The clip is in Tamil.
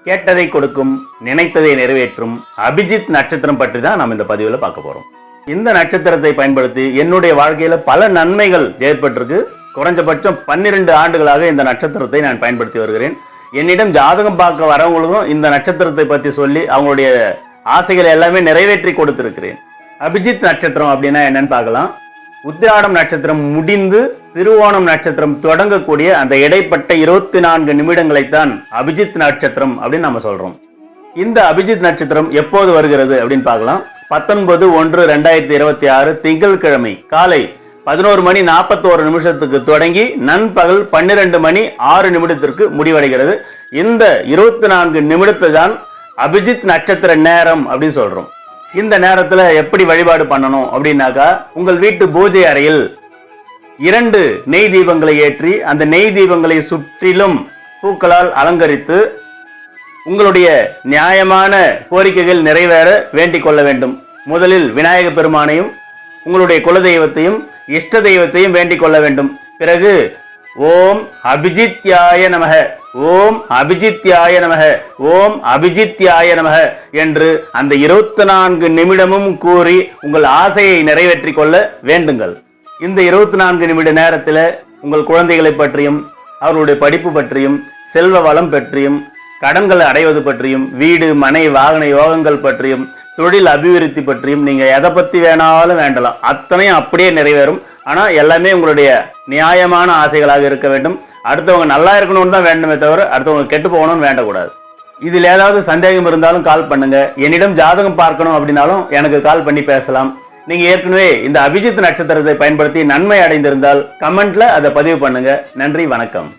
கேட்டதை கொடுக்கும், நினைத்ததை நிறைவேற்றும் அபிஜித் நட்சத்திரம் பற்றி தான் நாம் இந்த பதிவில் பார்க்க போறோம். இந்த நட்சத்திரத்தை பயன்படுத்தி என்னுடைய வாழ்க்கையில பல நன்மைகள் ஏற்பட்டிருக்கு. குறைஞ்சபட்சம் 12 ஆண்டுகளாக இந்த நட்சத்திரத்தை நான் பயன்படுத்தி வருகிறேன். என்னிடம் ஜாதகம் பார்க்க வரவங்களுக்கும் இந்த நட்சத்திரத்தை பற்றி சொல்லி அவங்களுடைய ஆசைகளை எல்லாமே நிறைவேற்றி கொடுத்திருக்கிறேன். அபிஜித் நட்சத்திரம் அப்படின்னா என்னன்னு பார்க்கலாம். உத்திராடம் நட்சத்திரம் முடிந்து திருவோணம் நட்சத்திரம் தொடங்கக்கூடிய அந்த இடைப்பட்ட 24 நிமிடங்களைத்தான் அபிஜித் நட்சத்திரம் அப்படின்னு நம்ம சொல்றோம். இந்த அபிஜித் நட்சத்திரம் எப்போது வருகிறது அப்படின்னு பார்க்கலாம். 19/1/2026 திங்கட்கிழமை காலை 11:41 தொடங்கி நண்பகல் 12:06 முடிவடைகிறது. இந்த 24 நிமிடத்தை தான் அபிஜித் நட்சத்திர நேரம் அப்படின்னு சொல்றோம். இந்த நேரத்துல எப்படி வழிபாடு பண்ணணும் அப்படின்னாக்கா, உங்கள் வீட்டு பூஜை அறையில் 2 நெய் தீபங்களை ஏற்றி அந்த நெய் தீபங்களை சுற்றிலும் பூக்களால் அலங்கரித்து உங்களுடைய நியாயமான கோரிக்கைகள் நிறைவேற வேண்டிக் கொள்ள வேண்டும். முதலில் விநாயக பெருமானையும் உங்களுடைய குலதெய்வத்தையும் இஷ்ட தெய்வத்தையும் வேண்டிக் கொள்ள வேண்டும். பிறகு ஓம் அபிஜித்யாய நமக, ஓம் அபிஜித்யாய நமக, ஓம் அபிஜித்யாய நமக என்று அந்த 24 நிமிடமும் கூறி உங்கள் ஆசையை நிறைவேற்றி கொள்ள வேண்டுங்கள். இந்த 24 நிமிட நேரத்தில் உங்கள் குழந்தைகளை பற்றியும் அவர்களுடைய படிப்பு பற்றியும் செல்வ வளம் பற்றியும் கடன்களை அடைவது பற்றியும் வீடு மனை வாகன யோகங்கள் பற்றியும் தொழில் அபிவிருத்தி பற்றியும் நீங்க எதை பத்தி வேணாலும் வேண்டலாம். அத்தனையும் அப்படியே நிறைவேறும். ஆனா எல்லாமே உங்களுடைய நியாயமான ஆசைகளாக இருக்க வேண்டும். அடுத்தவங்க நல்லா இருக்கணும்னு தான் வேண்டுமே தவிர அடுத்தவங்க கெட்டு போகணும்னு வேண்டக்கூடாது. இதில் ஏதாவது சந்தேகம் இருந்தாலும் கால் பண்ணுங்க. என்னிடம் ஜாதகம் பார்க்கணும் அப்படின்னாலும் எனக்கு கால் பண்ணி பேசலாம். நீங்க ஏற்கனவே இந்த அபிஜித் நட்சத்திரத்தை பயன்படுத்தி நன்மை அடைந்திருந்தால் கமெண்ட்ல அதை பதிவு பண்ணுங்க. நன்றி, வணக்கம்.